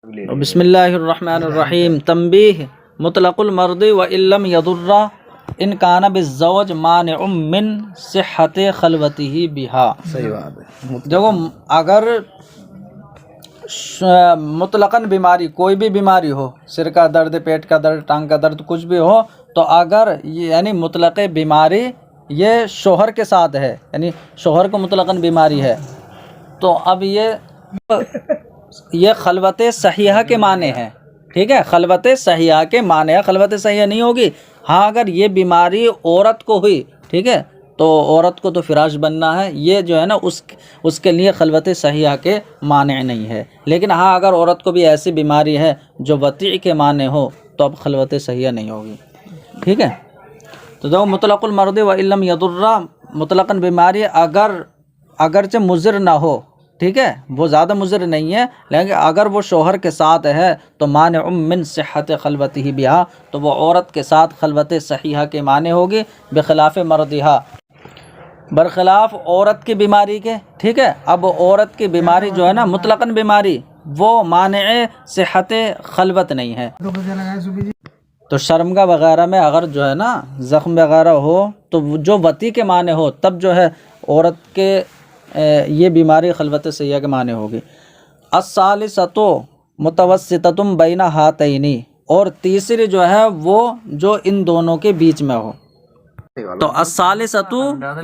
بسم اللہ الرحمن الرحیم تنبیہ مطلق المرض وإن لم يضر ان کان بالزوج مانع من صحت خلوته بها۔ صحیح بات ہے۔ دیکھو اگر مطلقاً بیماری کوئی بھی بیماری ہو، سر کا درد، پیٹ کا درد، ٹانگ کا درد، کچھ بھی ہو، تو اگر یعنی مطلق بیماری یہ شوہر کے ساتھ ہے، یعنی شوہر کو مطلقاً بیماری ہے، تو اب یہ خلوت صحیحہ کے معنی ہے، ٹھیک ہے، خلوت صحیحہ کے معنی ہے، خلوت صحیحہ نہیں ہوگی۔ ہاں اگر یہ بیماری عورت کو ہوئی، ٹھیک ہے، تو عورت کو تو فراش بننا ہے، یہ جو ہے نا اس کے لیے خلوت صحیحہ کے معنی نہیں ہے۔ لیکن ہاں اگر عورت کو بھی ایسی بیماری ہے جو وطیع کے معنی ہو تو اب خلوت صحیحہ نہیں ہوگی، ٹھیک ہے۔ تو دیکھو مطلق المرض وإن لم يضر، مطلقاً بیماری اگرچہ مضر نہ ہو، ٹھیک ہے، وہ زیادہ مضر نہیں ہے، لیکن اگر وہ شوہر کے ساتھ ہے تو مانع من صحت خلوته بها، تو وہ عورت کے ساتھ خلوت صحیحہ کے معنی ہوگی، بخلاف مرضها، برخلاف عورت کی بیماری کے، ٹھیک ہے۔ اب عورت کی بیماری جو ہے نا مطلقاً بیماری، وہ مانع صحت خلوت نہیں ہے۔ تو شرمگاہ وغیرہ میں اگر جو ہے نا زخم وغیرہ ہو تو جو وطیع کے معنی ہو تب جو ہے عورت کے یہ بیماری خلوت صحیحہ کے معنی ہوگی۔ الثالثۃ متوسطۃ بین ہاتین، اور تیسری جو ہے وہ جو ان دونوں کے بیچ میں ہو۔ تو الثالثۃ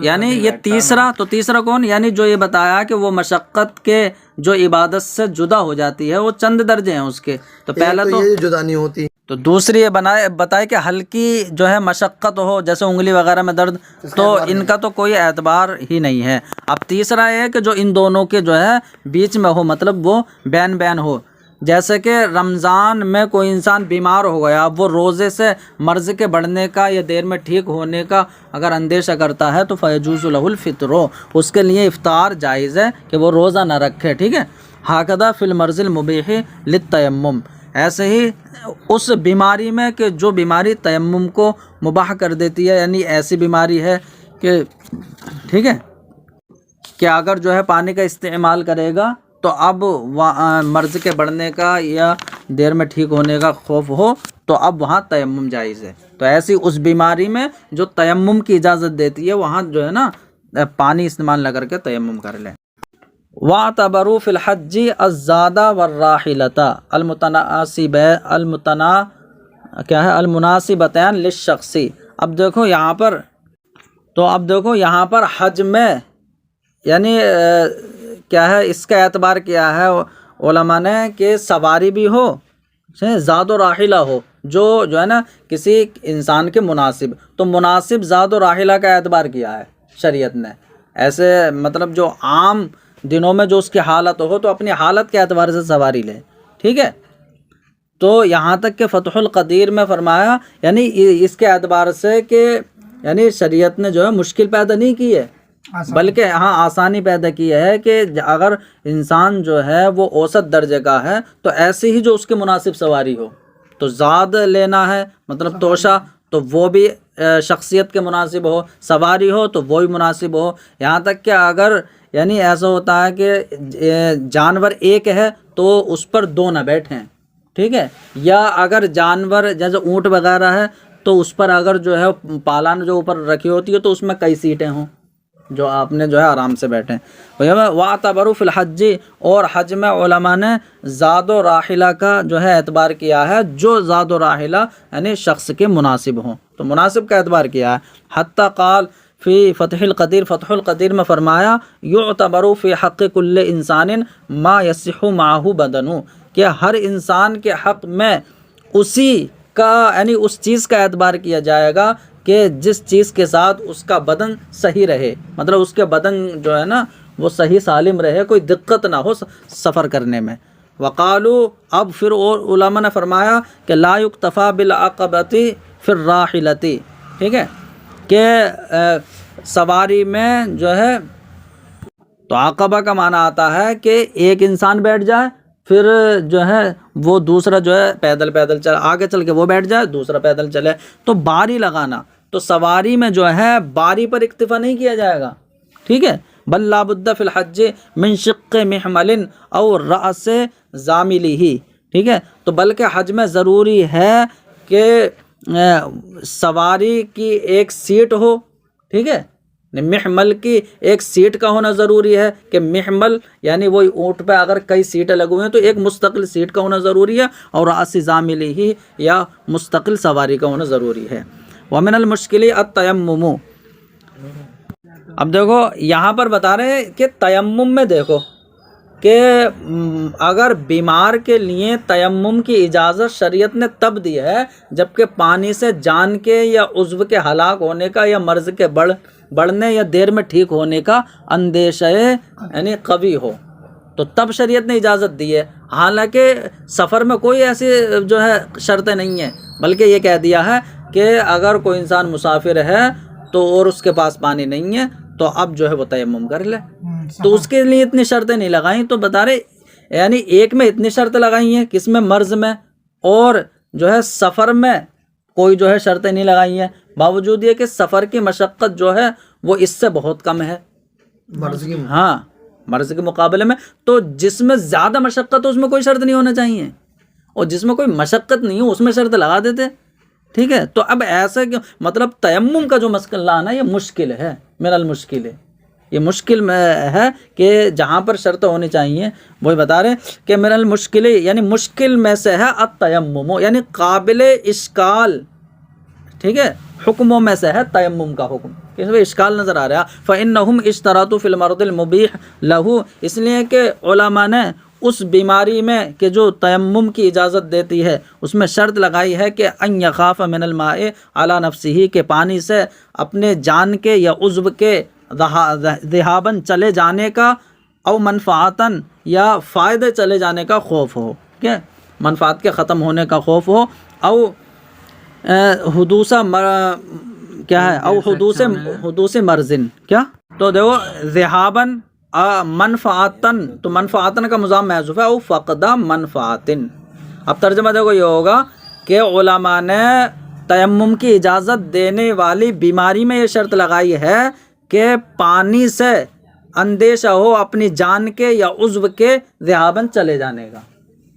یعنی یہ تیسرا کون، یعنی جو یہ بتایا کہ وہ مشقت کے جو عبادت سے جدا ہو جاتی ہے، وہ چند درجے ہیں اس کے، تو پہلا تو یہ جدا نہیں ہوتی، تو دوسری یہ بتائے کہ ہلکی جو ہے مشقت ہو، جیسے انگلی وغیرہ میں درد، تو ان کا تو کوئی اعتبار ہی نہیں ہے۔ اب تیسرا یہ ہے کہ جو ان دونوں کے جو ہے بیچ میں ہو، مطلب وہ بین ہو، جیسے کہ رمضان میں کوئی انسان بیمار ہو گیا، اب وہ روزے سے مرض کے بڑھنے کا یا دیر میں ٹھیک ہونے کا اگر اندیشہ کرتا ہے تو فیجوز لہ الفطر، اس کے لیے افطار جائز ہے کہ وہ روزہ نہ رکھے، ٹھیک ہے۔ ہاکذا فی المرض المبیح للتیمم، ایسے ہی اس بیماری میں کہ جو بیماری تیمم کو مباح کر دیتی ہے، یعنی ایسی بیماری ہے کہ ٹھیک ہے کہ اگر جو ہے پانی کا استعمال کرے گا تو اب مرض کے بڑھنے کا یا دیر میں ٹھیک ہونے کا خوف ہو تو اب وہاں تیمم جائز ہے۔ تو ایسی اس بیماری میں جو تیمم کی اجازت دیتی ہے وہاں جو ہے نا پانی استعمال نہ کر کے تیمم کر لیں۔ وَاعْتَبَرُوا فِي الْحَجِّ الزَّادَ وَالرَّاحِلَةَ المناسبتین للشخص۔ اب دیکھو یہاں پر حج میں یعنی کیا ہے، اس کا اعتبار کیا ہے علماء نے کہ سواری بھی ہو، زاد و راحلہ ہو، جو ہے نا کسی انسان کے مناسب، تو مناسب زاد و راحلہ کا اعتبار کیا ہے شریعت نے۔ ایسے مطلب جو عام دنوں میں جو اس کی حالت ہو تو اپنی حالت کے اعتبار سے سواری لے، ٹھیک ہے۔ تو یہاں تک کہ فتح القدیر میں فرمایا، یعنی اس کے اعتبار سے کہ یعنی شریعت نے جو ہے مشکل پیدا نہیں کی ہے، بلکہ ہاں آسانی پیدا کی ہے کہ اگر انسان جو ہے وہ اوسط درجے کا ہے تو ایسی ہی جو اس کے مناسب سواری ہو، تو زاد لینا ہے مطلب توشہ، تو وہ بھی شخصیت کے مناسب ہو، سواری ہو تو وہ بھی مناسب ہو۔ یہاں تک کہ اگر یعنی ایسا ہوتا ہے کہ جانور ایک ہے تو اس پر دو نہ بیٹھیں، ٹھیک ہے، یا اگر جانور جیسے اونٹ وغیرہ ہے تو اس پر اگر جو ہے پالان جو اوپر رکھی ہوتی ہے تو اس میں کئی سیٹیں ہوں جو آپ نے جو ہے آرام سے بیٹھیں۔ وَاعْتَبَرُوا فِي الْحَجِّ، اور حج میں علماء نے زاد و راحلہ کا جو ہے اعتبار کیا ہے، جو زاد و راحلہ یعنی شخص کے مناسب ہوں، تو مناسب کا اعتبار کیا ہے۔ حتیٰ قال فی فتح القدیر میں فرمایا یعتبر فی حق کل انسان ما یصح معہ بدن، کہ ہر انسان کے حق میں اسی کا یعنی اس چیز کا اعتبار کیا جائے گا کہ جس چیز کے ساتھ اس کا بدن صحیح رہے، مطلب اس کے بدن جو ہے نا وہ صحیح سالم رہے، کوئی دقت نہ ہو سفر کرنے میں۔ وقالو، اب پھر اور علماء نے فرمایا کہ لا یکتفی بالعقبۃ فی الراحلۃ، ٹھیک ہے، کہ سواری میں جو ہے تو عقبہ کا معنی آتا ہے کہ ایک انسان بیٹھ جائے، پھر جو ہے وہ دوسرا جو ہے پیدل چل آگے چل کے وہ بیٹھ جائے، دوسرا پیدل چلے، تو باری لگانا، تو سواری میں جو ہے باری پر اکتفا نہیں کیا جائے گا، ٹھیک ہے۔ بل لا بد فی الحج من شق محمل او رأس زاملہ، ٹھیک ہے. تو بلکہ حج میں ضروری ہے کہ سواری کی ایک سیٹ ہو، ٹھیک ہے. محمل کی ایک سیٹ کا ہونا ضروری ہے کہ محمل یعنی وہی اونٹ پہ اگر کئی سیٹیں لگے ہوئے ہیں تو ایک مستقل سیٹ کا ہونا ضروری ہے، اور راس ضاملی ہی یا مستقل سواری کا ہونا ضروری ہے. ومن المشکل التیمم. اب دیکھو یہاں پر بتا رہے ہیں کہ تیمم میں دیکھو کہ اگر بیمار کے لیے تیمم کی اجازت شریعت نے تب دی ہے جبکہ پانی سے جان کے یا عضو کے ہلاک ہونے کا یا مرض کے بڑھنے یا دیر میں ٹھیک ہونے کا اندیشہ یعنی قوی ہو، تو تب شریعت نے اجازت دی ہے. حالانکہ سفر میں کوئی ایسی جو ہے شرطیں نہیں ہیں، بلکہ یہ کہہ دیا ہے کہ اگر کوئی انسان مسافر ہے تو اور اس کے پاس پانی نہیں ہے تو اب جو ہے وہ تیمم کر لے. تو اس کے لیے اتنی شرطیں نہیں لگائیں. تو بتا رہے یعنی ایک میں اتنی شرط لگائی ہیں کس میں، مرض میں، اور جو ہے سفر میں کوئی جو ہے شرطیں نہیں لگائی ہیں، باوجود یہ کہ سفر کی مشقت جو ہے وہ اس سے بہت کم ہے مرض کے مقابلے میں. تو جس میں زیادہ مشقت ہو اس میں کوئی شرط نہیں ہونا چاہیے، اور جس میں کوئی مشقت نہیں ہو اس میں شرط لگا دیتے، ٹھیک ہے. تو اب ایسا کیوں، مطلب تیمم کا جو مسئلہ لانا یہ مشکل ہے، من المشکل ہے، یہ مشکل میں ہے کہ جہاں پر شرط ہونی چاہیے وہی بتا رہے ہیں کہ من المشکل یعنی مشکل میں سے ہے التیمم، یعنی قابل اشکال، ٹھیک ہے، حکموں میں سے ہے تیمم کا حکم. اس میں اشکال نظر آ رہا ہے. فَإِنَّهُمْ اشْتَرَطُوا فِي الْمَرْضِ الْمُبِيحِ لَهُ، اس لیے کہ علماء نے اس بیماری میں کہ جو تیمم کی اجازت دیتی ہے اس میں شرط لگائی ہے کہ ان یخاف من الماء علی نفسہ، کہ پانی سے اپنے جان کے یا عضو کے ذہاباً چلے جانے کا، او منفعتاً یا فائدے چلے جانے کا خوف ہو، ٹھیک ہے، منفعت کے ختم ہونے کا خوف ہو، او حدوث کیا ہے، او حدوث مرضن، کیا. تو دیکھو ذہاباً منفعتاً، تو منفعتاً کا مضاف محذوف ہے، او فقد منفعتن. اب ترجمہ دیکھو یہ ہوگا کہ علماء نے تیمم کی اجازت دینے والی بیماری میں یہ شرط لگائی ہے کہ پانی سے اندیشہ ہو اپنی جان کے یا عضو کے ذہاباً چلے جانے کا،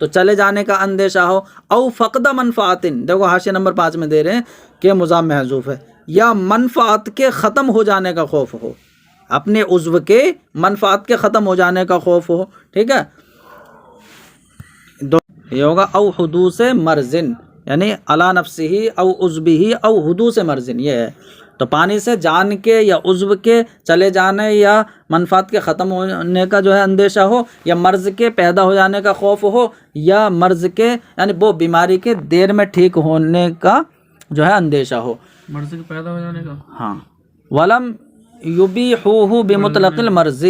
تو چلے جانے کا اندیشہ ہو، او فقد منفعتن، دیکھو حاشیہ نمبر 5 میں دے رہے ہیں کہ مضاف محذوف ہے، یا منفعت کے ختم ہو جانے کا خوف ہو، اپنے عضو کے منفعت کے ختم ہو جانے کا خوف ہو، ٹھیک ہے. یہ ہوگا او حدوث مرضن، یعنی علی نفسہ او عضبہ او حدوث مرضن، یہ ہے. تو پانی سے جان کے یا عضو کے چلے جانے یا منفعت کے ختم ہونے کا جو ہے اندیشہ ہو، یا مرض کے پیدا ہو جانے کا خوف ہو، یا مرض کے یعنی وہ بیماری کے دیر میں ٹھیک ہونے کا جو ہے اندیشہ ہو، مرض کے پیدا ہو جانے کا. ہاں. ولم یبیحوہ بمطلق المرض،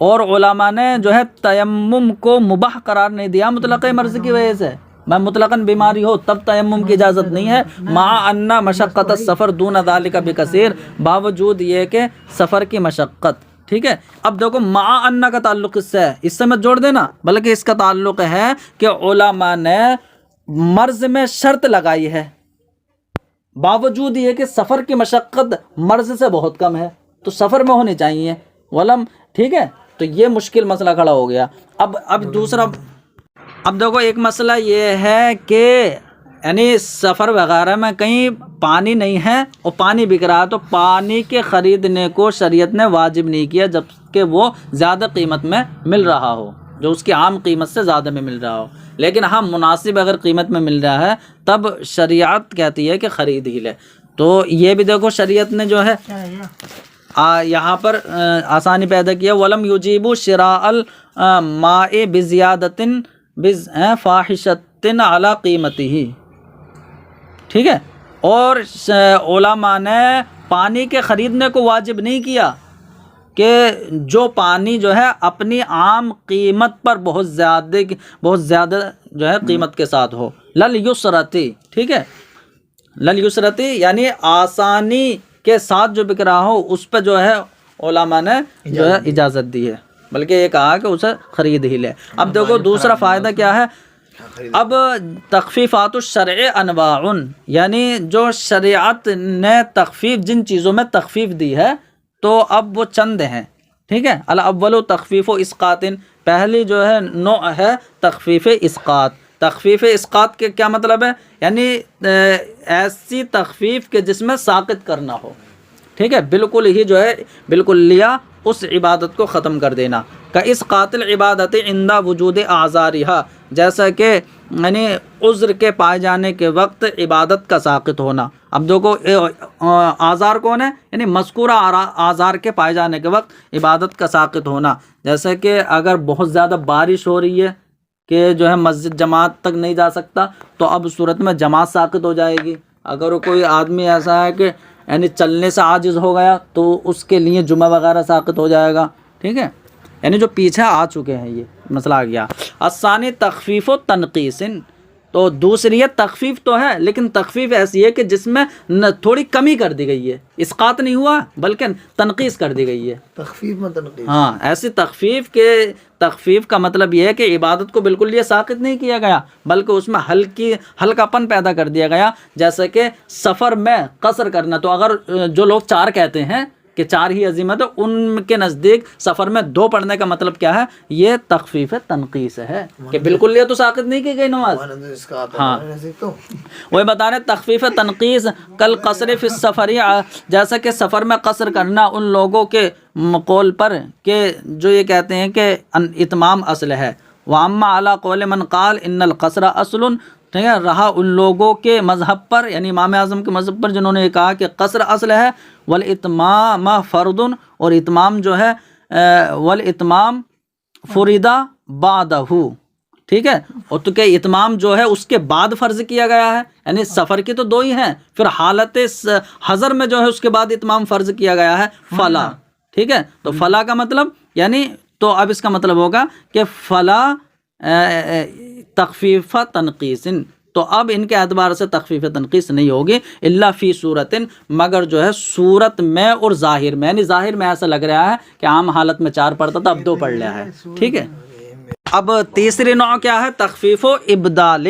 اور علماء نے جو ہے تیمم کو مباح قرار نہیں دیا مطلق مرض کی وجہ سے. میں مطلقاً بیماری ہو تب تیمم کی اجازت نہیں ہے، مع ان مشقت السفر دون ذلك بکثیر، باوجود یہ کہ سفر کی مشقت، ٹھیک ہے. اب دیکھو مع ان کا تعلق اس سے ہے، اس سے مت جوڑ دینا، بلکہ اس کا تعلق ہے کہ علماء نے مرض میں شرط لگائی ہے باوجود یہ کہ سفر کی مشقت مرض سے بہت کم ہے، تو سفر میں ہونی چاہیے ولم، ٹھیک ہے. تو یہ مشکل مسئلہ کھڑا ہو گیا. اب دوسرا، اب دیکھو ایک مسئلہ یہ ہے کہ یعنی سفر وغیرہ میں کہیں پانی نہیں ہے اور پانی بک رہا ہے، تو پانی کے خریدنے کو شریعت نے واجب نہیں کیا جب کہ وہ زیادہ قیمت میں مل رہا ہو، جو اس کی عام قیمت سے زیادہ میں مل رہا ہو. لیکن ہاں مناسب اگر قیمت میں مل رہا ہے تب شریعت کہتی ہے کہ خرید ہی لے. تو یہ بھی دیکھو شریعت نے جو ہے یہاں پر آسانی پیدا کیا. ولم یجیبوا شراء الماء بزیادۃ فاحشۃ علی قیمتہ، ٹھیک ہے. اور علماء نے پانی کے خریدنے کو واجب نہیں کیا کہ جو پانی جو ہے اپنی عام قیمت پر بہت زیادہ جو ہے قیمت کے ساتھ ہو. للیسرتی، ٹھیک ہے، للیسرتی یعنی آسانی کے ساتھ جو بک رہا ہو اس پہ جو ہے علماء نے جو ہے اجازت دی ہے، بلکہ یہ کہا کہ اسے خرید ہی لے. اب دیکھو دوسرا فائدہ کیا ہے. اب تخفیفات الشرع انواع، یعنی جو شریعت نے تخفیف، جن چیزوں میں تخفیف دی ہے تو اب وہ چند ہیں، ٹھیک ہے. الاول تخفیف و اسقاط، پہلی جو ہے نوع ہے تخفیف اسقاط، تخفیف اسقاط کے کیا مطلب ہے؟ یعنی ایسی تخفیف کے جس میں ساقط کرنا ہو، ٹھیک ہے، بالکل ہی جو ہے بالکل لیا اس عبادت کو ختم کر دینا. کا اسقاط العبادت عند وجود اعذارها، جیسا کہ یعنی عذر کے پائے جانے کے وقت عبادت کا ساقط ہونا. اب دیکھو آزار کون ہے؟ یعنی مذکورہ آزار کے پائے جانے کے وقت عبادت کا ساقط ہونا. جیسے کہ اگر بہت زیادہ بارش ہو رہی ہے کہ جو ہے مسجد جماعت تک نہیں جا سکتا، تو اب صورت میں جماعت ساقط ہو جائے گی. اگر کوئی آدمی ایسا ہے کہ یعنی چلنے سے عاجز ہو گیا تو اس کے لیے جمعہ وغیرہ ساقط ہو جائے گا، ٹھیک ہے، یعنی جو پیچھے آ چکے ہیں. یہ مسئلہ آ گیا. الثانی تخفیف و تنقیص، تو دوسری ہے تخفیف تو ہے لیکن تخفیف ایسی ہے کہ جس میں تھوڑی کمی کر دی گئی ہے، اسقاط نہیں ہوا بلکہ تنقیص کر دی گئی ہے. تخفیف میں تنقیص، ہاں، ایسی تخفیف کا مطلب یہ ہے کہ عبادت کو بالکل یہ ساقط نہیں کیا گیا بلکہ اس میں ہلکا پن پیدا کر دیا گیا. جیسے کہ سفر میں قصر کرنا، تو اگر جو لوگ 4 کہتے ہیں کہ 4 ہی عظیمت ہے، ان کے نزدیک سفر میں 2 پڑھنے کا مطلب کیا ہے؟ یہ تخفیف تنقیص ہے کہ بالکل یہ تو ساقط نہیں کی گئی نماز. ہاں، وہی بتا رہے تخفیف تنقیص کل قصر فی السفر، جیسا کہ سفر میں قصر کرنا ان لوگوں کے قول پر کہ جو یہ کہتے ہیں کہ اتمام اصل ہے. وَأَمَّا عَلَىٰ قَوْلِ مَنْ قَالَ إِنَّ الْقَصْرَ أَصْلٌ، ٹھیک ہے، رہا ان لوگوں کے مذہب پر، یعنی امام اعظم کے مذہب پر، جنہوں نے یہ کہا کہ قصر اصل ہے. والاتمام فرد، اور اتمام جو ہے والاتمام فردا بعدہ، ٹھیک ہے، اور تو کہ اتمام جو ہے اس کے بعد فرض کیا گیا ہے. یعنی سفر کی تو 2 ہی ہیں، پھر حالت حضر میں جو ہے اس کے بعد اتمام فرض کیا گیا ہے فلا، ٹھیک ہے. تو فلا کا مطلب یعنی تو اب اس کا مطلب ہوگا کہ فلا تخفیف تنقیص، تو اب ان کے اعتبار سے تخفیف تنقیص نہیں ہوگی الا فی صورت، مگر جو ہے صورت میں اور ظاہر میں. یعنی ظاہر میں ایسا لگ رہا ہے کہ عام حالت میں 4 پڑھتا تھا، اب 2 پڑھ لیا ہے، ٹھیک ہے. اب تیسری نوع کیا ہے؟ تخفیف و ابدال،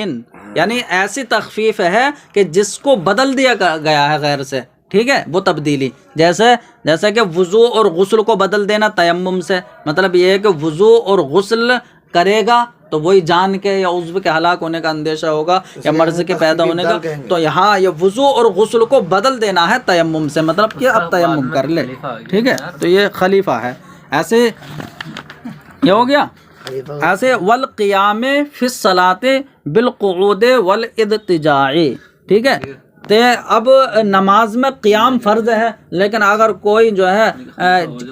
یعنی ایسی تخفیف ہے کہ جس کو بدل دیا گیا ہے غیر سے، ٹھیک ہے، وہ تبدیلی. جیسے کہ وضو اور غسل کو بدل دینا تیمم سے. مطلب یہ ہے کہ وضو اور غسل کرے گا تو وہی جان کے یا عضو کے ہلاک ہونے کا اندیشہ ہوگا یا مرض کے پیدا ہونے کا، تو یہاں یہ وضو اور غسل کو بدل دینا ہے تیمم سے، مطلب کہ اب تیمم کر لے، ٹھیک ہے. تو یہ خلیفہ ہے. ایسے یہ ہو گیا. ایسے والقیام فی الصلاۃ بالقعود والاضطجاع، ٹھیک ہے. اب نماز میں قیام فرض ہے، لیکن اگر کوئی جو ہے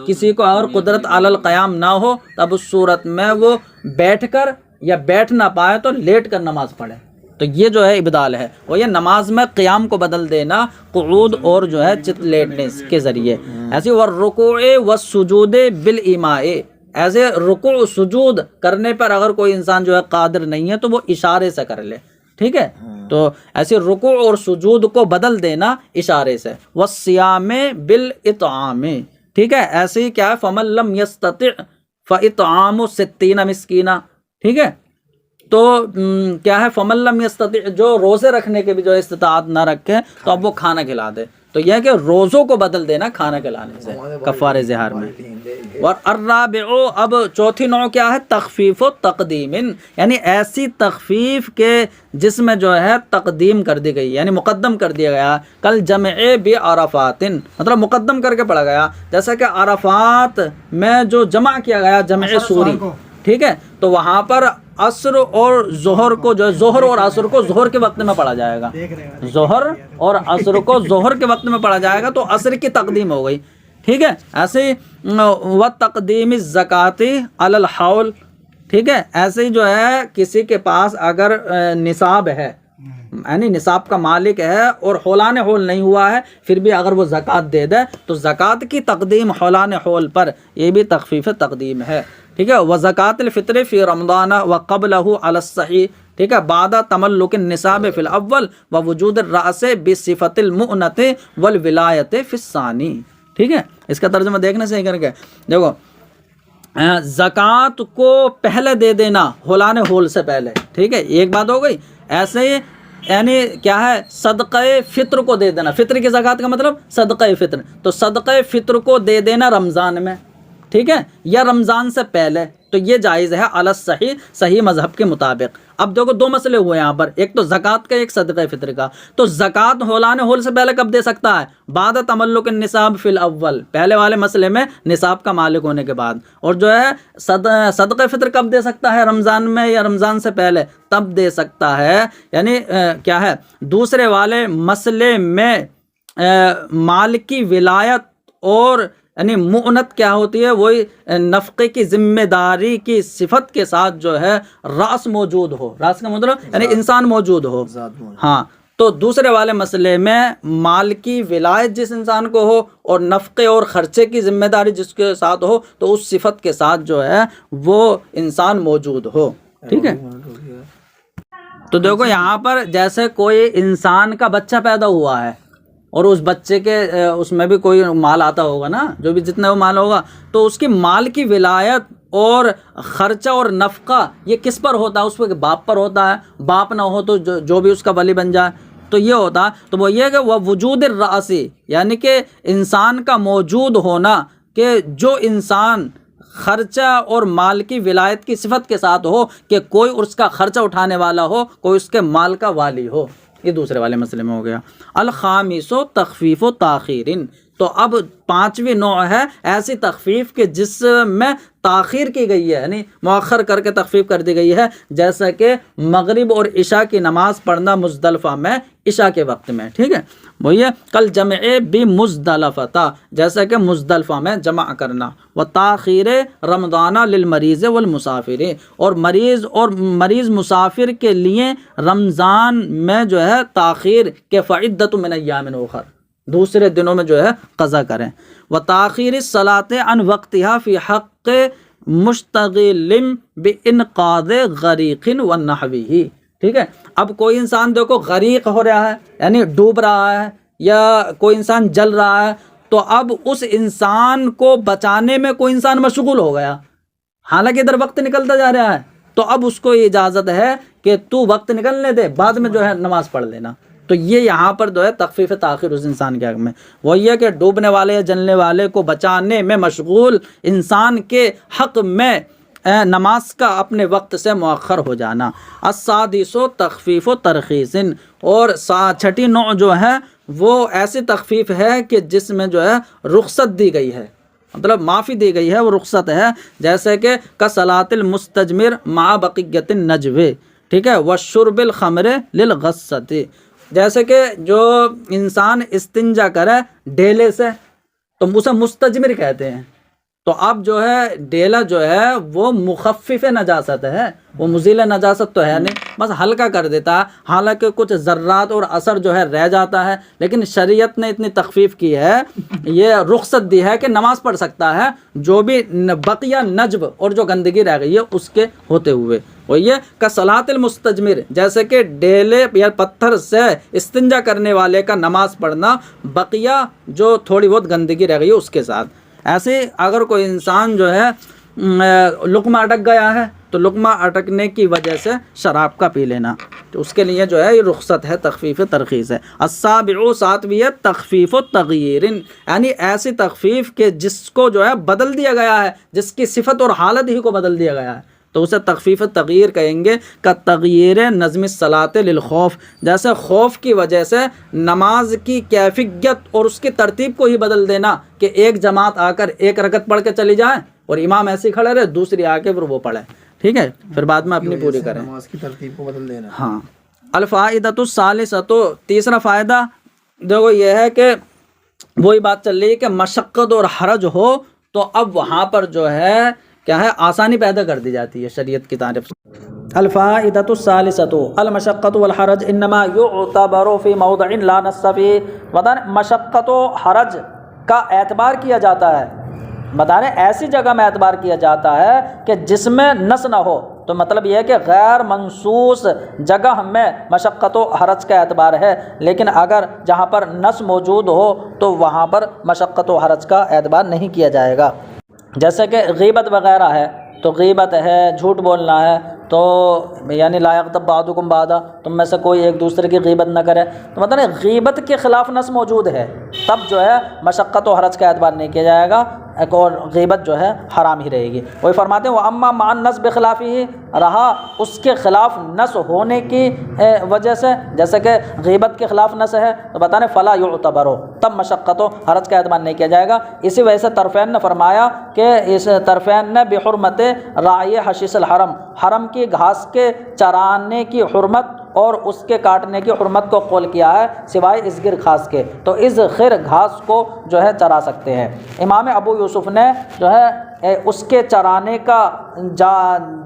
کسی کو اور قدرت علی القیام نہ ہو تب اس صورت میں وہ بیٹھ کر یا بیٹھ نہ پائے تو لیٹ کر نماز پڑھے. تو یہ جو ہے ابدال ہے، وہ یہ نماز میں قیام کو بدل دینا قعود اور جو ہے چت لیٹنے کے ذریعے. ایسے والرکوع والسجود بالایماء، ایسے رکوع و سجود کرنے پر اگر کوئی انسان جو ہے قادر نہیں ہے تو وہ اشارے سے کر لے، ٹھیک ہے. تو ایسے رکوع اور سجود کو بدل دینا اشارے سے. والصیام بالاطعام، ٹھیک ہے. ایسے ہی کیا ہے؟ فمن لم یستطع فاطعام 60 مسکینہ، ٹھیک ہے. تو کیا ہے؟ فمن لم یستطع، جو روزے رکھنے کے بھی جو استطاعت نہ رکھے تو اب وہ کھانا کھلا دے. تو یہ ہے کہ روزوں کو بدل دینا کھانا کھلانے سے کفارہ ظہار میں. اور الرابع، اب چوتھی نوع کیا ہے؟ تخفیف و تقدیم، یعنی ایسی تخفیف کے جس میں جو ہے تقدیم کر دی گئی، یعنی مقدم کر دیا گیا. کل جمع بعرفات، مطلب مقدم کر کے پڑھا گیا. جیسا کہ عرفات میں جو جمع کیا گیا جمع سوری، ٹھیک ہے، تو وہاں پر عصر اور ظہر کو جو ہے ظہر اور عصر کو ظہر کے وقت میں پڑھا جائے گا، ظہر اور عصر کو ظہر کے وقت میں پڑھا جائے گا، تو عصر کی تقدیم ہو گئی، ٹھیک ہے. ایسے و تقدیم الزکوٰۃ علی الحول، ٹھیک ہے. ایسے ہی جو ہے کسی کے پاس اگر نصاب ہے، یعنی نصاب کا مالک ہے اور حولان حول نہیں ہوا ہے، پھر بھی اگر وہ زکوٰۃ دے دے تو زکوٰۃ کی تقدیم حولان حول پر، یہ بھی تخفیف تقدیم ہے، ٹھیک ہے. وزکوٰۃ الفطر فی رمضان وقبلہ علی الصحیح، ٹھیک ہے، بعد تملک النصاب فی الاول ووجود الرأس بصفۃ المؤنۃ والولایۃ فی الثانی، ٹھیک ہے. اس کا ترجمہ دیکھنا صحیح کر کے دیکھو. زکوٰۃ کو پہلے دے دینا حولان حول سے پہلے، ٹھیک ہے، ایک بات ہو گئی. ایسے ہی یعنی کیا ہے؟ صدقہ فطر کو دے دینا. فطر کی زکوٰۃ کا مطلب صدقہ فطر، تو صدقہ فطر کو دے دینا رمضان میں، ٹھیک ہے، یا رمضان سے پہلے. تو یہ جائز ہے علی الصحیح، صحیح مذہب کے مطابق۔ اب دیکھو دو مسئلے ہوئے یہاں پر، ایک تو زکوٰۃ کا، ایک صدقہ فطر کا۔ تو زکوٰۃ ہولان ہول سے پہلے کب دے سکتا ہے؟ بعد تملک النصاب فی الاول، پہلے والے مسئلے میں نصاب کا مالک ہونے کے بعد۔ اور جو ہے صدقہ فطر کب دے سکتا ہے؟ رمضان میں یا رمضان سے پہلے، تب دے سکتا ہے۔ یعنی کیا ہے، دوسرے والے مسئلے میں مال کی ولایت اور یعنی مؤنت کیا ہوتی ہے، وہی نفقے کی ذمہ داری کی صفت کے ساتھ جو ہے راس موجود ہو، راس کا مطلب یعنی انسان موجود ہو۔ ہاں، تو دوسرے والے مسئلے میں مال کی ولایت جس انسان کو ہو اور نفقے اور خرچے کی ذمہ داری جس کے ساتھ ہو، تو اس صفت کے ساتھ جو ہے وہ انسان موجود ہو۔ ٹھیک ہے، تو دیکھو یہاں پر جیسے کوئی انسان کا بچہ پیدا ہوا ہے اور اس بچے کے اس میں بھی کوئی مال آتا ہوگا نا، جو بھی جتنا وہ مال ہوگا، تو اس کی مال کی ولایت اور خرچہ اور نفقہ یہ کس پر ہوتا ہے؟ اس پہ باپ پر ہوتا ہے۔ باپ نہ ہو تو جو بھی اس کا ولی بن جائے، تو یہ ہوتا ہے۔ تو وہ یہ کہ وہ وجود الرأسی، یعنی کہ انسان کا موجود ہونا، کہ جو انسان خرچہ اور مال کی ولایت کی صفت کے ساتھ ہو، کہ کوئی اس کا خرچہ اٹھانے والا ہو، کوئی اس کے مال کا والی ہو۔ یہ دوسرے والے مسئلے میں ہو گیا۔ الخامس و تخفیف و تاخیر، تو اب پانچویں نوع ہے ایسی تخفیف کہ جس میں تاخیر کی گئی ہے، یعنی مؤخر کر کے تخفیف کر دی گئی ہے، جیسا کہ مغرب اور عشاء کی نماز پڑھنا مزدلفہ میں عشاء کے وقت میں۔ ٹھیک ہے، وہی ہے کل جمع بمزدلفہ، جیسا کہ مزدلفہ میں جمع کرنا۔ و تاخیر رمضان للمریض والمسافر، اور مریض مسافر کے لیے رمضان میں جو ہے تاخیر کے فعدۃ من ایام اخر، دوسرے دنوں میں جو ہے قضا کریں۔ و تاخیر الصلاۃ عن وقتها فی حق مشتغل بانقاذ غریق ونحوہ۔ ٹھیک ہے، اب کوئی انسان دیکھو غریق ہو رہا ہے، یعنی ڈوب رہا ہے، یا کوئی انسان جل رہا ہے، تو اب اس انسان کو بچانے میں کوئی انسان مشغول ہو گیا، حالانکہ ادھر وقت نکلتا جا رہا ہے، تو اب اس کو اجازت ہے کہ تو وقت نکلنے دے، بعد میں جو ہے نماز پڑھ لینا۔ تو یہ یہاں پر جو ہے تخفیف تاخیر اس انسان کے حق میں، وہ یہ کہ ڈوبنے والے یا جلنے والے کو بچانے میں مشغول انسان کے حق میں نماز کا اپنے وقت سے مؤخر ہو جانا۔ السادس و تخفیف و ترخیص، اور چھٹی نوع جو ہے وہ ایسی تخفیف ہے کہ جس میں جو ہے رخصت دی گئی ہے، مطلب معافی دی گئی ہے، وہ رخصت ہے، جیسے کہ کصلاۃ المستجمر مع بقیۃ النجو۔ ٹھیک ہے، وشرب الخمر للغصۃ، جیسے کہ جو انسان استنجا کرے ڈیلے سے تو اسے مستجمر کہتے ہیں۔ تو اب جو ہے ڈیلا جو ہے وہ مخفف نجاست ہے، وہ مزیل نجاست تو ہے نہیں، بس ہلکا کر دیتا ہے، حالانکہ کچھ ذرات اور اثر جو ہے رہ جاتا ہے، لیکن شریعت نے اتنی تخفیف کی ہے، یہ رخصت دی ہے کہ نماز پڑھ سکتا ہے جو بھی بقیہ نجب اور جو گندگی رہ گئی ہے اس کے ہوتے ہوئے۔ وہ یہ کصلاۃ المستجمر، جیسے کہ ڈیلے یا پتھر سے استنجا کرنے والے کا نماز پڑھنا بقیہ جو تھوڑی بہت گندگی رہ گئی ہے اس کے ساتھ۔ ایسے اگر کوئی انسان جو ہے لقمہ اٹک گیا ہے تو لقمہ اٹکنے کی وجہ سے شراب کا پی لینا، تو اس کے لیے جو ہے یہ رخصت ہے، تخفیف ترخیص ہے۔ السابع، ساتویں ہے تخفیف و تغییر، یعنی ایسی تخفیف کہ جس کو جو ہے بدل دیا گیا ہے، جس کی صفت اور حالت ہی کو بدل دیا گیا ہے، تو اسے تخفیف تغییر کہیں گے۔ کا تغییر نظم الصلاۃ للخوف، جیسے خوف کی وجہ سے نماز کی کیفیت اور اس کی ترتیب کو ہی بدل دینا، کہ ایک جماعت آ کر ایک رکعت پڑھ کے چلی جائے اور امام ایسے ہی کھڑے رہے، دوسری آ کے پھر وہ پڑھے، ٹھیک ہے، پھر بعد میں اپنی پوری کریں، نماز کی ترتیب کو بدل دینا۔ ہاں۔ الفائدۃ الثالثۃ، تیسرا فائدہ دیکھو یہ ہے کہ وہی بات چل رہی ہے کہ مشقت اور حرج ہو تو اب وہاں پر جو ہے کیا ہے آسانی پیدا کر دی جاتی ہے شریعت کی طرف سے۔ الفائدۃ الثالثۃ، المشقۃ والحرج انما یعتبر فی موضع لا نص فیہ، مشقت و حرج کا اعتبار کیا جاتا ہے، بتا رہے ایسی جگہ میں اعتبار کیا جاتا ہے کہ جس میں نص نہ ہو، تو مطلب یہ ہے کہ غیر منصوص جگہ میں مشقت و حرج کا اعتبار ہے، لیکن اگر جہاں پر نص موجود ہو تو وہاں پر مشقت و حرج کا اعتبار نہیں کیا جائے گا۔ جیسے کہ غیبت وغیرہ ہے، تو غیبت ہے، جھوٹ بولنا ہے، تو یعنی لا یغتب بعضکم بعضا، تم میں سے کوئی ایک دوسرے کی غیبت نہ کرے، تو مطلب غیبت کے خلاف نص موجود ہے، تب جو ہے مشقت و حرج کا اعتبار نہیں کیا جائے گا، ایک اور غیبت جو ہے حرام ہی رہے گی۔ وہی فرماتے ہیں وَأَمَّا مَعَ النَّصْ بِخِلَافِهِ، رہا اس کے خلاف نص ہونے کی وجہ سے، جیسے کہ غیبت کے خلاف نص ہے تو بتانے فَلَا يُعْتَبَرُ، تب مشقت و حرج کا اعتبار نہیں کیا جائے گا۔ اسی وجہ سے طرفین نے فرمایا کہ اس طرفین نے بحرمت راعی حشیش الحرم، حرم کی گھاس کے چرانے کی حرمت اور اس کے کاٹنے کی حرمت کو قول کیا ہے، سوائے ازگر گھاس کے، تو اس خر گھاس کو جو ہے چرا سکتے ہیں۔ امام ابو یوسف نے جو ہے اس کے چرانے کا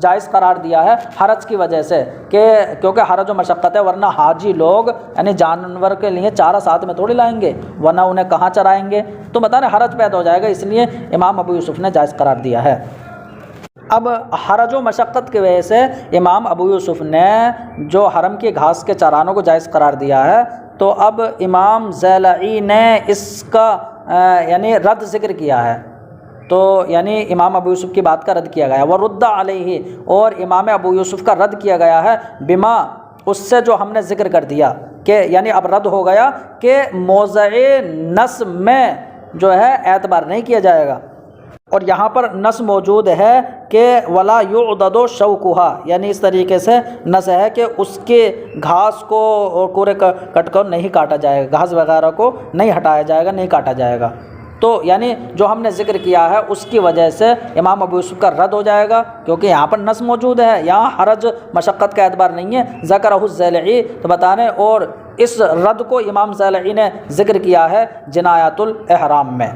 جائز قرار دیا ہے حرج کی وجہ سے، کہ کیونکہ حرج و مشقت ہے، ورنہ حاجی لوگ یعنی جانور کے لیے چارہ ساتھ میں تھوڑی لائیں گے، ورنہ انہیں کہاں چرائیں گے، تو بتا رہے حرج پیدا ہو جائے گا، اس لیے امام ابو یوسف نے جائز قرار دیا ہے۔ اب حرج و مشقت کی وجہ سے امام ابو یوسف نے جو حرم کی گھاس کے چرانوں کو جائز قرار دیا ہے، تو اب امام زیلعی نے اس کا یعنی رد ذکر کیا ہے، تو یعنی امام ابو یوسف کی بات کا رد کیا گیا ہے۔ وَرُدَّ عَلَيْهِ، اور امام ابو یوسف کا رد کیا گیا ہے بما، اس سے جو ہم نے ذکر کر دیا، کہ یعنی اب رد ہو گیا کہ موضع نص میں جو ہے اعتبار نہیں کیا جائے گا، اور یہاں پر نص موجود ہے کہ ولا یعضد شوکها، یعنی اس طریقے سے نص ہے کہ اس کے گھاس کو اور کوڑے کٹ کر نہیں کاٹا جائے گا، گھاس وغیرہ کو نہیں ہٹایا جائے گا، نہیں کاٹا جائے گا، تو یعنی جو ہم نے ذکر کیا ہے اس کی وجہ سے امام ابو یوسف کا رد ہو جائے گا، کیونکہ یہاں پر نص موجود ہے، یہاں حرج مشقت کا اعتبار نہیں ہے۔ ذکرہ الزیلعی، تو بتانے اور اس رد کو امام زیلعی نے ذکر کیا ہے جنایات الاحرام میں۔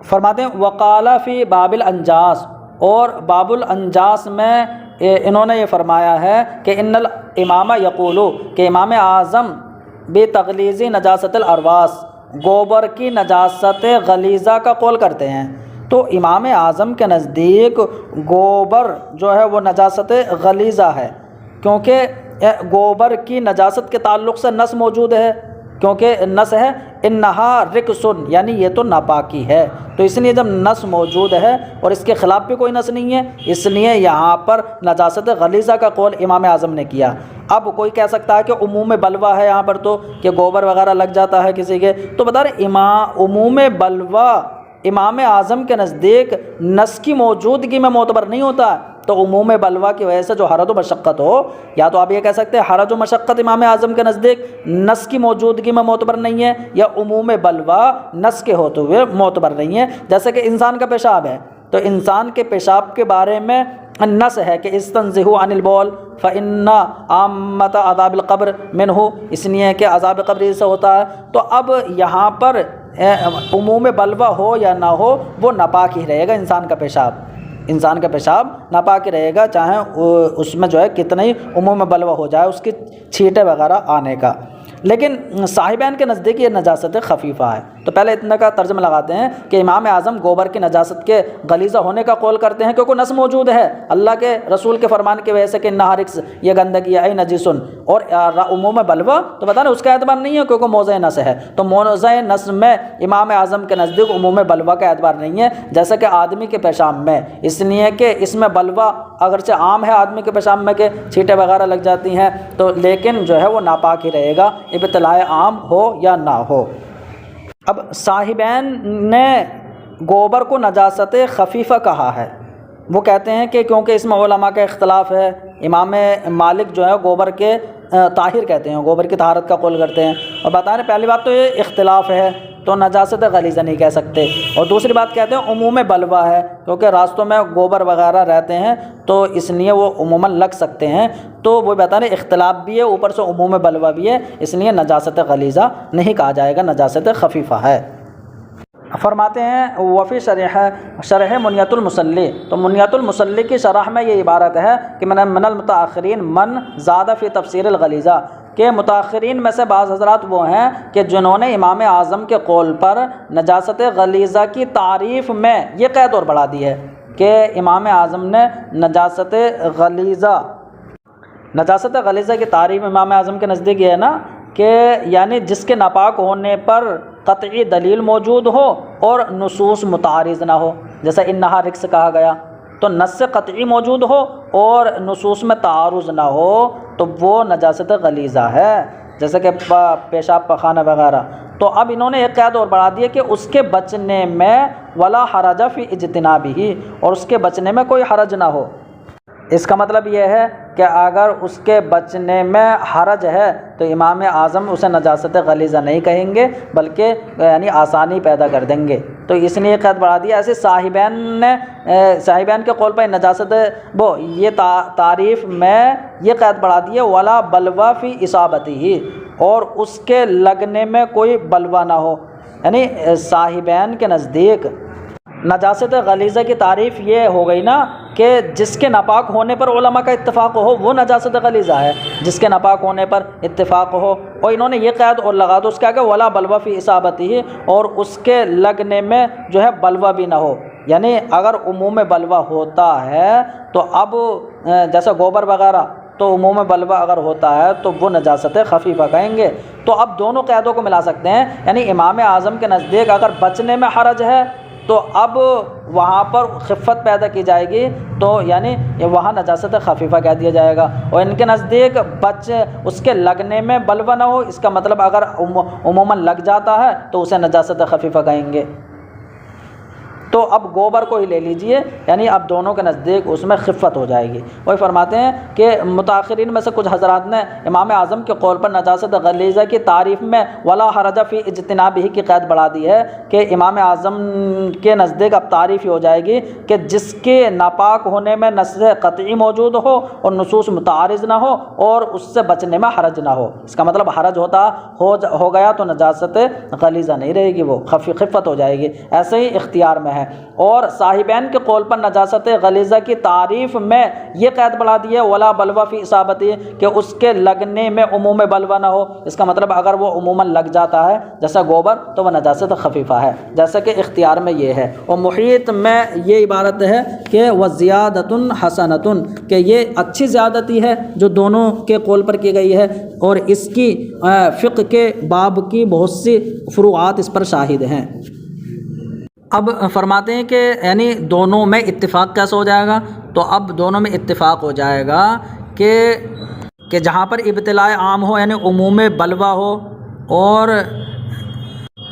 فرماتے ہیں وقال فی باب الانجاس، اور باب الانجاس میں انہوں نے یہ فرمایا ہے کہ ان الامام یقول، کہ امام اعظم بتغلیظ نجاست الارواس، گوبر کی نجاست غلیظہ کا قول کرتے ہیں، تو امام اعظم کے نزدیک گوبر جو ہے وہ نجاست غلیظہ ہے، کیونکہ گوبر کی نجاست کے تعلق سے نص موجود ہے، کیونکہ نص ہے انہا رکسن، یعنی یہ تو ناپاکی ہے، تو اس لیے جب نص موجود ہے اور اس کے خلاف بھی کوئی نص نہیں ہے، اس لیے یہاں پر نجاست غلیظہ کا قول امام اعظم نے کیا۔ اب کوئی کہہ سکتا ہے کہ عموم بلوہ ہے یہاں پر، تو کہ گوبر وغیرہ لگ جاتا ہے کسی کے، تو بتا رہے عموم بلوہ امام اعظم کے نزدیک نص کی موجودگی میں معتبر نہیں ہوتا، تو عموم بلوہ کی وجہ سے جو حرج و مشقت ہو، یا تو آپ یہ کہہ سکتے ہیں حرج و مشقت امام اعظم کے نزدیک نص کی موجودگی میں معتبر نہیں ہے، یا عموم بلوہ نص کے ہوتے ہوئے معتبر نہیں ہے۔ جیسے کہ انسان کا پیشاب ہے، تو انسان کے پیشاب کے بارے میں نص ہے کہ استنزہوا عن البول فإن عامۃ عذاب القبر منہ، اس لیے کہ عذاب قبر سے ہوتا ہے، تو اب یہاں پر عموم بلوہ ہو یا نہ ہو وہ ناپاک ہی رہے گا، انسان کا پیشاب ناپاک رہے گا، چاہے اس میں جو ہے کتنا ہی عموم بلوہ ہو جائے، اس کی چھینٹے وغیرہ آنے کا۔ لیکن صاحبین کے نزدیک یہ نجاست خفیفہ ہے۔ تو پہلے اتنا کا ترجمہ لگاتے ہیں کہ امام اعظم گوبر کی نجاست کے غلیظہ ہونے کا قول کرتے ہیں کیونکہ نص موجود ہے اللہ کے رسول کے فرمان کی وجہ سے کہ انہا رکس، یہ گندگی ہے، نجسن، اور عموم بلوہ تو بتا رہے اس کا اعتبار نہیں ہے کیونکہ موضع نص ہے، تو موضع نص میں امام اعظم کے نزدیک عموم بلوہ کا اعتبار نہیں ہے، جیسا کہ آدمی کے پیشاب میں، اس لیے کہ اس میں بلوہ اگرچہ عام ہے آدمی کے پیشاب میں کہ چھینٹے وغیرہ لگ جاتی ہیں، تو لیکن جو ہے وہ ناپاک ہی رہے گا، ابتلاء عام ہو یا نہ ہو۔ اب صاحبین نے گوبر کو نجاست خفیفہ کہا ہے، وہ کہتے ہیں کہ کیونکہ اس میں علماء کا اختلاف ہے، امام مالک جو ہے گوبر کے طاہر کہتے ہیں، گوبر کی طہارت کا قول کرتے ہیں، اور بتا رہے پہلی بات تو یہ اختلاف ہے تو نجاست غلیظہ نہیں کہہ سکتے، اور دوسری بات کہتے ہیں عموم بلوہ ہے کیونکہ راستوں میں گوبر وغیرہ رہتے ہیں تو اس لیے وہ عموماً لگ سکتے ہیں، تو وہ بتا رہے اختلاف بھی ہے اوپر سے عموم بلوہ بھی ہے، اس لیے نجاست غلیظہ نہیں کہا جائے گا، نجاست خفیفہ ہے۔ فرماتے ہیں وفی شرح منیت المصلی، تو منیت المصلی کی شرح میں یہ عبارت ہے کہ من المتاخرین من زاد فی تفسیر الغلیظہ، کہ متاخرین میں سے بعض حضرات وہ ہیں کہ جنہوں نے امام اعظم کے قول پر نجاست غلیظہ کی تعریف میں یہ قید اور بڑھا دی ہے کہ امام اعظم نے نجاست غلیظہ کی تعریف امام اعظم کے نزدیک یہ ہے نا کہ یعنی جس کے ناپاک ہونے پر قطعی دلیل موجود ہو اور نصوص متعارض نہ ہو، جیسا انہا رکس کہا گیا، تو نص قطعی موجود ہو اور نصوص میں تعارض نہ ہو تو وہ نجاست غلیظہ ہے۔ جیسے کہ پیشاب پخانہ وغیرہ، تو اب انہوں نے ایک قید اور بڑھا دی ہے کہ اس کے بچنے میں ولا حرج فی اجتنابہ، اور اس کے بچنے میں کوئی حرج نہ ہو۔ اس کا مطلب یہ ہے کہ اگر اس کے بچنے میں حرج ہے تو امام اعظم اسے نجاست غلیظہ نہیں کہیں گے، بلکہ یعنی آسانی پیدا کر دیں گے، تو اس نے یہ قید بڑھا دیا۔ ایسے صاحبین کے قول پر نجاست یہ تعریف میں یہ قید بڑھا دی ہے ولا بلوا فی اصابتہ، اور اس کے لگنے میں کوئی بلوا نہ ہو، یعنی صاحبین کے نزدیک نجاست غلیظہ کی تعریف یہ ہو گئی نا کہ جس کے ناپاک ہونے پر علماء کا اتفاق ہو وہ نجاست غلیظہ ہے، جس کے ناپاک ہونے پر اتفاق ہو، اور انہوں نے یہ قید اور لگا دو اس کا کہ ولا بلوا فی اصابتہ، اور اس کے لگنے میں جو ہے بلوا بھی نہ ہو، یعنی اگر عموم بلوا ہوتا ہے تو اب جیسا گوبر وغیرہ تو عموم بلوا اگر ہوتا ہے تو وہ نجاست خفیفہ کہیں گے۔ تو اب دونوں قیدوں کو ملا سکتے ہیں، یعنی امام اعظم کے نزدیک اگر بچنے میں حرج ہے تو اب وہاں پر خفت پیدا کی جائے گی، تو یعنی وہاں نجاست خفیفہ کہہ دیا جائے گا، اور ان کے نزدیک اس کے لگنے میں بلوا نہ ہو، اس کا مطلب اگر عموماً لگ جاتا ہے تو اسے نجاست خفیفہ کہیں گے۔ تو اب گوبر کو ہی لے لیجئے، یعنی اب دونوں کے نزدیک اس میں خفت ہو جائے گی۔ وہی فرماتے ہیں کہ متاخرین میں سے کچھ حضرات نے امام اعظم کے قول پر نجاست غلیظہ کی تعریف میں ولا حرج فی اجتنابہ کی قید بڑھا دی ہے کہ امام اعظم کے نزدیک اب تعریف ہی ہو جائے گی کہ جس کے ناپاک ہونے میں نص قطعی موجود ہو اور نصوص متعارض نہ ہو اور اس سے بچنے میں حرج نہ ہو۔ اس کا مطلب حرج ہو گیا تو نجاست غلیظہ نہیں رہے گی، وہ خفت ہو جائے گی، ایسے ہی اختیار میں ہے۔ اور صاحبین کے قول پر نجاست غلیظہ کی تعریف میں یہ قید بڑھا دی ہے ولا بلوا فی اصابتہ، کہ اس کے لگنے میں عموم بلوا نہ ہو، اس کا مطلب اگر وہ عموماً لگ جاتا ہے جیسا گوبر تو وہ نجاست خفیفہ ہے، جیسا کہ اختیار میں یہ ہے۔ اور محیط میں یہ عبارت ہے کہ وزیادۃ حسنۃ، کہ یہ اچھی زیادتی ہے جو دونوں کے قول پر کی گئی ہے، اور اس کی فقہ کے باب کی بہت سی فروعات اس پر شاہد ہیں۔ اب فرماتے ہیں کہ یعنی دونوں میں اتفاق کیسے ہو جائے گا؟ تو اب دونوں میں اتفاق ہو جائے گا کہ جہاں پر ابتلاء عام ہو، یعنی عموم بلوا ہو اور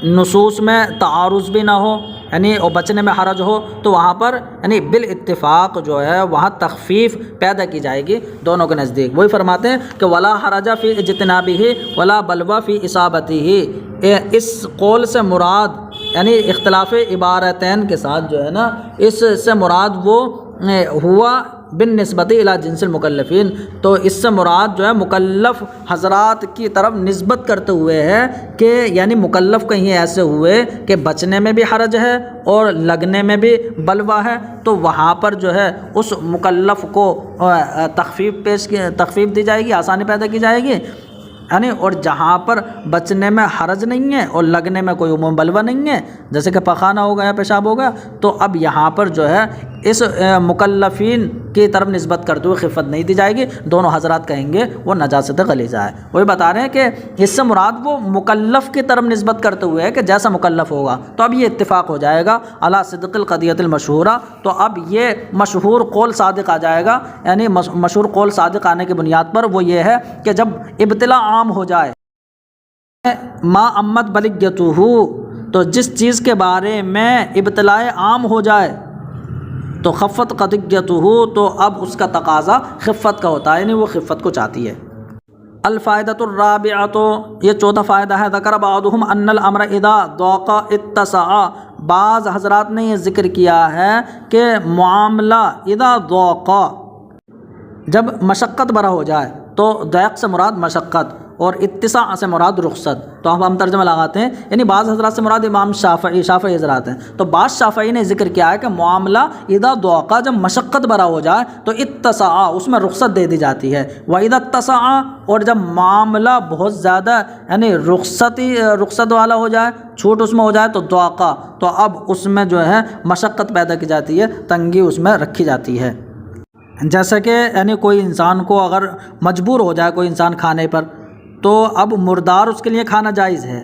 نصوص میں تعارض بھی نہ ہو، یعنی اور بچنے میں حرج ہو، تو وہاں پر یعنی بالاتفاق جو ہے وہاں تخفیف پیدا کی جائے گی دونوں کے نزدیک۔ وہی فرماتے ہیں کہ ولا حرج فی اجتنابہ ولا بلوا فی اصابتہ، اس قول سے مراد یعنی اختلاف عبارتین کے ساتھ جو ہے نا، اس سے مراد وہ ہوا بالنسبت الی جنس المکلفین، تو اس سے مراد جو ہے مکلف حضرات کی طرف نسبت کرتے ہوئے ہے کہ یعنی مکلف کہیں ایسے ہوئے کہ بچنے میں بھی حرج ہے اور لگنے میں بھی بلوا ہے، تو وہاں پر جو ہے اس مکلف کو تخفیف دی جائے گی، آسانی پیدا کی جائے گی، یعنی اور جہاں پر بچنے میں حرج نہیں ہے اور لگنے میں کوئی عموم بلوا نہیں ہے، جیسے کہ پخانہ ہو گیا، پیشاب ہو گیا، تو اب یہاں پر جو ہے اس مکلفین کی طرف نسبت کرتے ہوئے خفت نہیں دی جائے گی، دونوں حضرات کہیں گے وہ نجاست غلیظہ ہے۔ وہی بتا رہے ہیں کہ اس سے مراد وہ مکلف کی طرف نسبت کرتے ہوئے ہے کہ جیسا مکلف ہوگا، تو اب یہ اتفاق ہو جائے گا علی صدق القضیۃ المشہورہ، تو اب یہ مشہور قول صادق آ جائے گا، یعنی مشہور قول صادق آنے کی بنیاد پر وہ یہ ہے کہ جب ابتلا عام ہو جائے، ما امت بلغتہ، تو جس چیز کے بارے میں ابتلاء عام ہو جائے تو خفت قضیتہ، تو اب اس کا تقاضا خفت کا ہوتا ہے، یعنی وہ خفت کو چاہتی ہے۔ الفائدۃ الرابعۃ، یہ چوتھا فائدہ ہے، ذکر بعضهم ان الامر اذا ضاق اتسع، بعض حضرات نے یہ ذکر کیا ہے کہ معاملہ اذا ضاق، جب مشقت برا ہو جائے، تو ضیق سے مراد مشقت اور اتساع سے مراد رخصت، تو ہم ترجمہ لگاتے ہیں، یعنی بعض حضرات سے مراد امام شافعی حضرات ہیں، تو بعض شافعی نے ذکر کیا ہے کہ معاملہ اذا ضاق، جب مشقت برا ہو جائے تو اتسع، اس میں رخصت دے دی جاتی ہے، واذا اتسع، اور جب معاملہ بہت زیادہ یعنی رخصت والا ہو جائے، چھوٹ اس میں ہو جائے، تو ضاق، تو اب اس میں جو ہے مشقت پیدا کی جاتی ہے، تنگی اس میں رکھی جاتی ہے۔ جیسا کہ یعنی کوئی انسان کو اگر مجبور ہو جائے کوئی انسان کھانے پر، تو اب مردار اس کے لیے کھانا جائز ہے،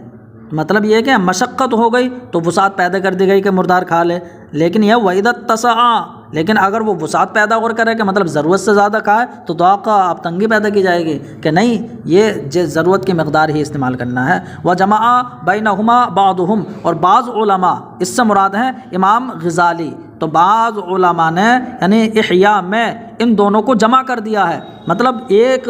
مطلب یہ کہ مشقت ہو گئی تو وسعت پیدا کر دی گئی کہ مردار کھا لے، لیکن یہ وَإِذَا اتَّسَعَ، لیکن اگر وہ وسعت پیدا اور کرے کہ مطلب ضرورت سے زیادہ کھائے تو توقع اب تنگی پیدا کی جائے گی کہ نہیں، یہ ضرورت کی مقدار ہی استعمال کرنا ہے۔ وجمع بینہما بعضہم، اور بعض علماء، اس سے مراد ہیں امام غزالی، تو بعض علماء نے یعنی احیاء میں ان دونوں کو جمع کر دیا ہے، مطلب ایک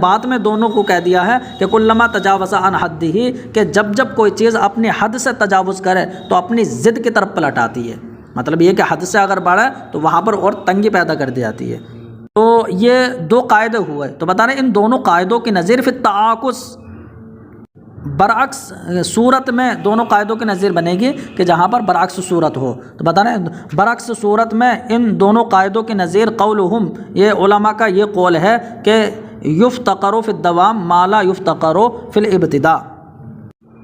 بات میں دونوں کو کہہ دیا ہے کہ کلما تجاوز عن حدہ، کہ جب کوئی چیز اپنی حد سے تجاوز کرے تو اپنی ضد کی طرف پلٹ آتی ہے، مطلب یہ کہ حد سے اگر بڑھے تو وہاں پر اور تنگی پیدا کر دی جاتی ہے۔ تو یہ دو قاعدے ہوئے، تو بتا رہے ہیں ان دونوں قاعدوں کی نظیر فی التعاکس، برعکس صورت میں دونوں قاعدوں کی نظیر بنے گی کہ جہاں پر برعکس صورت ہو، تو بتا رہے ہیں برعکس صورت میں ان دونوں قاعدوں کی نظیر قولہم، یہ علماء کا یہ قول ہے کہ یفتقر فی الدوام ما لا یفتقر فی الابتداء،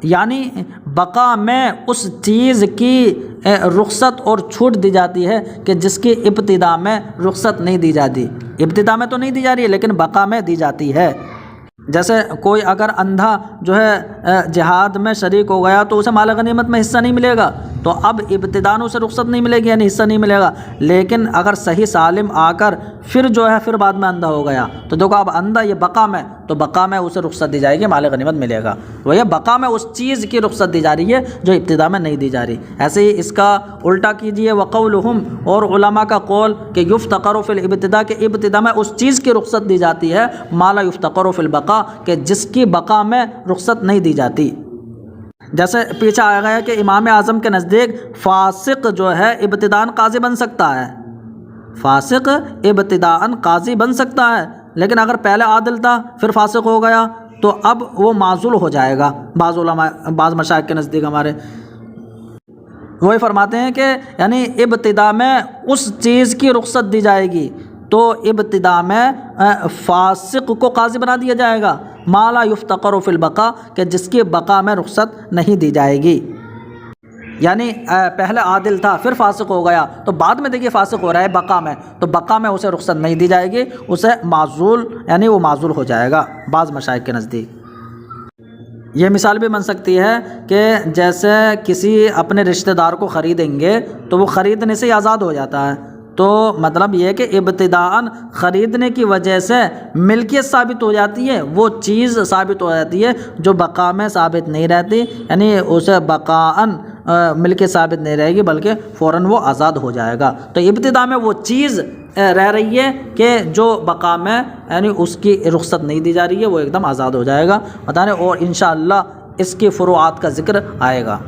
یعنی بقا میں اس چیز کی رخصت اور چھوٹ دی جاتی ہے کہ جس کی ابتدا میں رخصت نہیں دی جاتی، ابتدا میں تو نہیں دی جا رہی ہے لیکن بقا میں دی جاتی ہے۔ جیسے کوئی اگر اندھا جو ہے جہاد میں شریک ہو گیا تو اسے مال غنیمت میں حصہ نہیں ملے گا، تو اب ابتداً اسے رخصت نہیں ملے گی، یعنی حصہ نہیں ملے گا، لیکن اگر صحیح سالم آ کر پھر جو ہے پھر بعد میں اندھا ہو گیا تو دیکھو اب اندھا یہ بقا میں، تو بقا میں اسے رخصت دی جائے گی، مال غنیمت ملے گا، وہ یہ بقا میں اس چیز کی رخصت دی جا رہی ہے جو ابتدا میں نہیں دی جا رہی۔ ایسے ہی اس کا الٹا کیجئے، وقولہم، اور علماء کا قول کہ یفتقر فی الابتداء، کہ ابتدا میں اس چیز کی رخصت دی جاتی ہے، ما لا یفتقر فی البقاء، کہ جس کی بقا میں رخصت نہیں دی جاتی۔ جیسے پیچھے آیا گیا کہ امام اعظم کے نزدیک فاسق جو ہے ابتداءً قاضی بن سکتا ہے، فاسق ابتداءً قاضی بن سکتا ہے، لیکن اگر پہلے عادل تھا پھر فاسق ہو گیا تو اب وہ معزول ہو جائے گا۔ بعض علماء، بعض مشائخ کے نزدیک ہمارے وہی فرماتے ہیں کہ یعنی ابتدا میں اس چیز کی رخصت دی جائے گی تو ابتدا میں فاسق کو قاضی بنا دیا جائے گا، ما لا یفتقر فی البقاء، کہ جس کی بقا میں رخصت نہیں دی جائے گی، یعنی پہلے عادل تھا پھر فاسق ہو گیا تو بعد میں دیکھیے فاسق ہو رہا ہے بقا میں، تو بقا میں اسے رخصت نہیں دی جائے گی، اسے معزول، یعنی وہ معزول ہو جائے گا بعض مشائخ کے نزدیک۔ یہ مثال بھی بن سکتی ہے کہ جیسے کسی اپنے رشتہ دار کو خریدیں گے تو وہ خریدنے سے ہی آزاد ہو جاتا ہے، تو مطلب یہ کہ ابتداءً خریدنے کی وجہ سے ملکیت ثابت ہو جاتی ہے، وہ چیز ثابت ہو جاتی ہے جو بقا میں ثابت نہیں رہتی، یعنی اسے بقاءً ملکیت ثابت نہیں رہے گی بلکہ فوراً وہ آزاد ہو جائے گا۔ تو ابتدا میں وہ چیز رہ رہی ہے کہ جو بقا میں یعنی اس کی رخصت نہیں دی جا رہی ہے، وہ ایک دم آزاد ہو جائے گا، بتا رہے، اور انشاءاللہ اس کی فروعات کا ذکر آئے گا۔